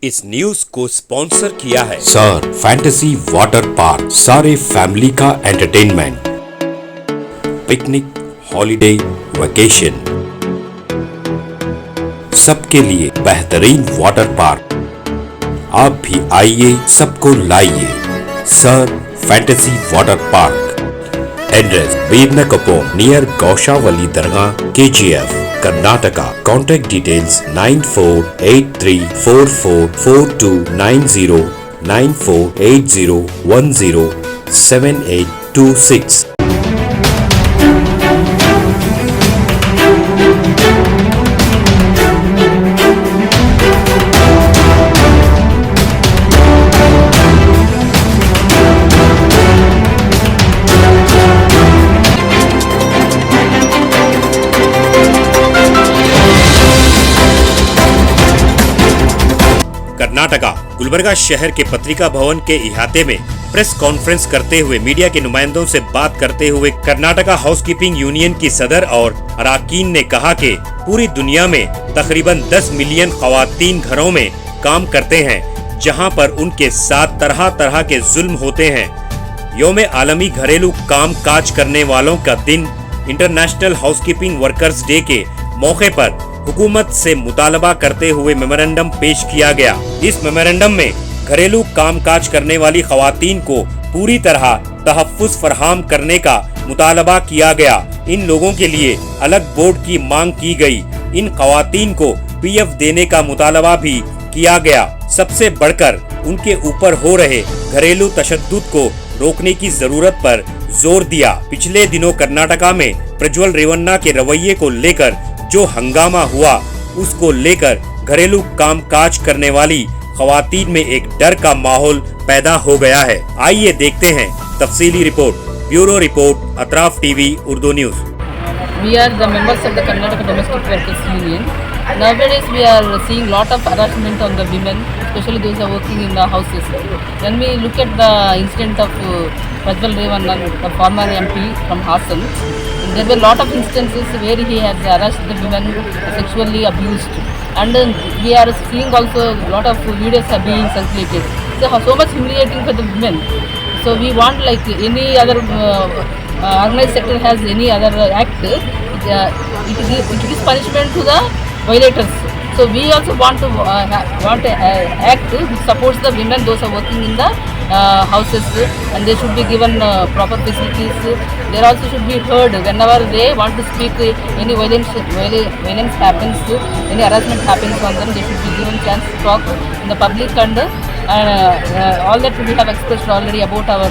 इस न्यूज को स्पॉन्सर किया है सर फैंटेसी वाटर पार्क, सारे फैमिली का एंटरटेनमेंट, पिकनिक, हॉलिडे, वेकेशन, सबके लिए बेहतरीन वाटर पार्क। आप भी आइए, सबको लाइए। Sir fantasy water park, address बीरनकपोर नियर गौशावली दरगाह, KGF, Karnataka. Contact details 9483444290, 9480107826। Karnataka Gulbarga शहर के पत्रिका भवन के इहाते में प्रेस कॉन्फ्रेंस करते हुए मीडिया के नुमाइंदों से बात करते हुए कर्नाटका हाउसकीपिंग यूनियन की सदर और अराकीन ने कहा कि पूरी दुनिया में तकरीबन 10 मिलियन खवातीन घरों में काम करते हैं, जहां पर उनके साथ तरह तरह के जुल्म होते हैं। यौम आलमी घरेलू काम काज करने वालों का दिन इंटरनेशनल हाउसकीपिंग वर्कर्स डे के मौके पर हुकूमत से मुतालबा करते हुए मेमोरेंडम पेश किया गया। इस मेमोरेंडम में घरेलू कामकाज करने वाली खवातीन को पूरी तरह तहफ्फुज़ फराहम करने का मुतालबा किया गया। इन लोगों के लिए अलग बोर्ड की मांग की गई। इन खवातीन को PF देने का मुतालबा भी किया गया। सबसे बढ़कर उनके ऊपर हो रहे घरेलू तशद्दुद को रोकने की जरूरत पर जोर दिया। पिछले दिनों कर्नाटका में प्रज्वल रेवन्ना के रवैये को लेकर जो हंगामा हुआ, उसको लेकर घरेलू कामकाज करने वाली खवातीन में एक डर का माहौल पैदा हो गया है। आइए देखते हैं तफसीली report. Bureau report, Atraf TV Urdu news. We are the members of the Karnataka Domestic Workers Union. Nowadays we are seeing lot of harassment on the women, especially those who are working in the houses. When we look at the incident of Prajwal Revanna, the former MP from Hassan, there were lot of instances where he has harassed the women, sexually abused, and we are seeing also lot of videos are being circulated. So much humiliating for the women. So we want, like any other organized sector has any other act, it is punishment to the violators. So we also want to act which supports the women, those are working in the houses, and they should be given proper facilities. They also should be heard whenever they want to speak. Any violence happens, any harassment happens on them, they should be given chance to talk in the public. And all that we have expressed already about our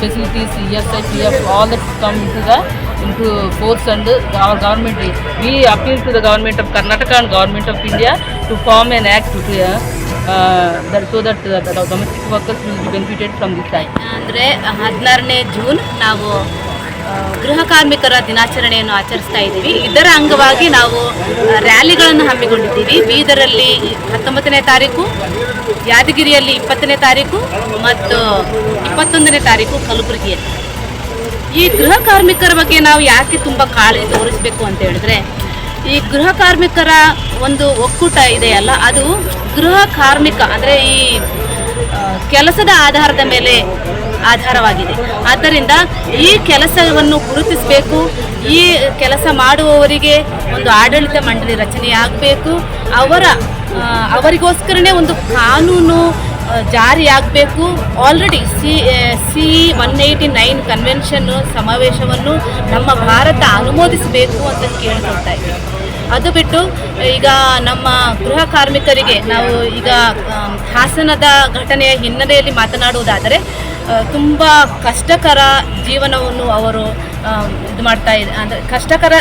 facilities, ESI, PF, all that come into force, and our government, we appeal to the government of Karnataka and government of India to form an act so that the domestic workers will be benefited from this act. ಅಂದರೆ 16ನೇ June ನಾವು ಗೃಹ ಕಾರ್ಮಿಕರ ದಿನಾಚರಣೆಯನ್ನು ಆಚರಿಸ್ತಾ ಇದ್ದೀವಿ. ಇದರ ಅಂಗವಾಗಿ ನಾವು ರ್ಯಾಲಿಗಳನ್ನು ಹಮ್ಮಿಕೊಂಡಿದ್ದೀವಿ. ಬೀದರಲ್ಲಿ 19ನೇ ತಾರೀಕು, ಯಾದಗಿರಿಯಲ್ಲಿ 20ನೇ ತಾರೀಕು ಮತ್ತು 21ನೇ ತಾರೀಕು ಕಲಬುರಗಿಯಲ್ಲಿ. ಈ ಗೃಹ ಕಾರ್ಮಿಕರ ಬಗ್ಗೆ ನಾವು ಯಾಕೆ ತುಂಬ ಕಾಳಜಿ ತೋರಿಸಬೇಕು ಅಂತ ಹೇಳಿದ್ರೆ, ಈ ಗೃಹ ಕಾರ್ಮಿಕರ ಒಂದು ಒಕ್ಕೂಟ ಇದೆಯಲ್ಲ, ಅದು ಗೃಹ ಕಾರ್ಮಿಕ ಅಂದರೆ ಈ ಕೆಲಸದ ಆಧಾರದ ಮೇಲೆ ಆಧಾರವಾಗಿದೆ. ಆದ್ದರಿಂದ ಈ ಕೆಲಸವನ್ನು ಗುರುತಿಸಬೇಕು. ಈ ಕೆಲಸ ಮಾಡುವವರಿಗೆ ಒಂದು ಆಡಳಿತ ಮಂಡಳಿ ರಚನೆಯಾಗಬೇಕು. ಅವರಿಗೋಸ್ಕರನೇ ಒಂದು ಕಾನೂನು ಜಾರಿಯಾಗಬೇಕು. ಆಲ್ರೆಡಿ C189 ಕನ್ವೆನ್ಷನ್ ಸಮಾವೇಶವನ್ನು ನಮ್ಮ ಭಾರತ ಅನುಮೋದಿಸಬೇಕು ಅಂತ ಕೇಳ್ಕೊಳ್ತಾ ಇದ್ದೀವಿ. ಅದು ಬಿಟ್ಟು ಈಗ ನಮ್ಮ ಗೃಹ ಕಾರ್ಮಿಕರಿಗೆ ನಾವು ಈಗ ಹಾಸನದ ಘಟನೆಯ ಹಿನ್ನೆಲೆಯಲ್ಲಿ ಮಾತನಾಡುವುದಾದರೆ, ತುಂಬ ಕಷ್ಟಕರ ಜೀವನವನ್ನು ಅವರು ಇದು ಮಾಡ್ತಾ ಇದ್ದಾರೆ. ಅಂದರೆ ಕಷ್ಟಕರ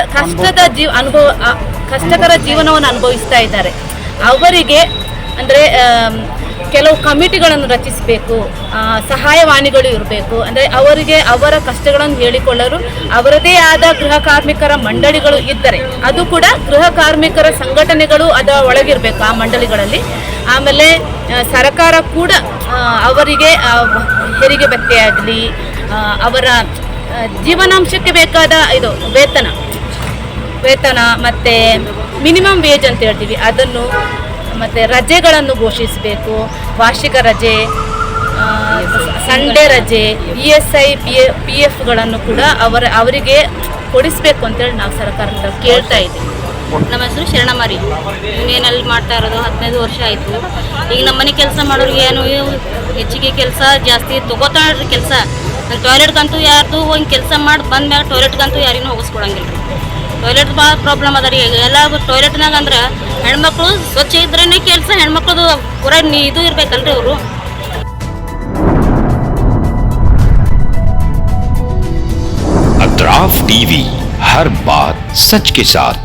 ಜೀವನವನ್ನು ಅನುಭವಿಸ್ತಾ ಇದ್ದಾರೆ. ಅವರಿಗೆ ಅಂದರೆ ಕೆಲವು ಕಮಿಟಿಗಳನ್ನು ರಚಿಸಬೇಕು, ಸಹಾಯವಾಣಿಗಳು ಇರಬೇಕು. ಅಂದರೆ ಅವರಿಗೆ ಅವರ ಕಷ್ಟಗಳನ್ನು ಹೇಳಿಕೊಳ್ಳಲು ಅವರದೇ ಆದ ಗೃಹ ಕಾರ್ಮಿಕರ ಮಂಡಳಿಗಳು ಇದ್ದರೆ, ಅದು ಕೂಡ ಗೃಹ ಕಾರ್ಮಿಕರ ಸಂಘಟನೆಗಳು ಅದರ ಒಳಗಿರಬೇಕು ಆ ಮಂಡಳಿಗಳಲ್ಲಿ. ಆಮೇಲೆ ಸರ್ಕಾರ ಕೂಡ ಅವರಿಗೆ ಹೆರಿಗೆ ಭತ್ಯೆಯಾಗಲಿ, ಅವರ ಜೀವನಾಂಶಕ್ಕೆ ಬೇಕಾದ ಇದು ವೇತನ ಮತ್ತು ಮಿನಿಮಮ್ ವೇಜ್ ಅಂತ ಹೇಳ್ತೀವಿ, ಅದನ್ನು ಮತ್ತು ರಜೆಗಳನ್ನು ಘೋಷಿಸಬೇಕು. ವಾರ್ಷಿಕ ರಜೆ, ಸಂಡೇ ರಜೆ, ESI PF ಕೂಡ ಅವರಿಗೆ ಕೊಡಿಸಬೇಕು ಅಂತೇಳಿ ನಾವು ಸರ್ಕಾರದ ಕೇಳ್ತಾ ಇದ್ದೀವಿ. ನಮ್ಮ ಹೆಸರು ಶರಣಮಾರಿ. ಯೂನಿಯನಲ್ಲಿ ಮಾಡ್ತಾ ಇರೋದು 15 ವರ್ಷ ಆಯಿತು. ಈಗ ನಮ್ಮ ಮನೆ ಕೆಲಸ ಮಾಡೋರಿಗೆ ಏನು ಹೆಚ್ಚಿಗೆ ಕೆಲಸ ಜಾಸ್ತಿ ತೊಗೋತಾಳ್ರಿ ಕೆಲಸ. ಟಾಯ್ಲೆಟ್ಗಂತೂ ಯಾರ್ದು ಹೋಗಿ ಕೆಲಸ ಮಾಡಿ ಬಂದ್ಮ್ಯಾಗ ಟಾಯ್ಲೆಟ್ಗಂತೂ ಯಾರಿಗೂ ಹೋಗಿಸ್ಕೊಳಂಗಿಲ್ಲ. ಟಾಯ್ಲೆಟ್ ಭಾಳ ಪ್ರಾಬ್ಲಮ್ ಅದ ರೀ. ಎಲ್ಲ ಟಾಯ್ಲೆಟ್ನಾಗ ಅಂದ್ರೆ ಹೆಣ್ಮಕ್ಳು ಸ್ವಚ್ಛ ಇದ್ರೇ ಕೆಲಸ, ಹೆಣ್ಮಕ್ಳದು ಪೂರ ಇದು ಇರ್ಬೇಕಲ್ರಿ ಅವರು. अतराफ टीवी, हर बात सच के साथ।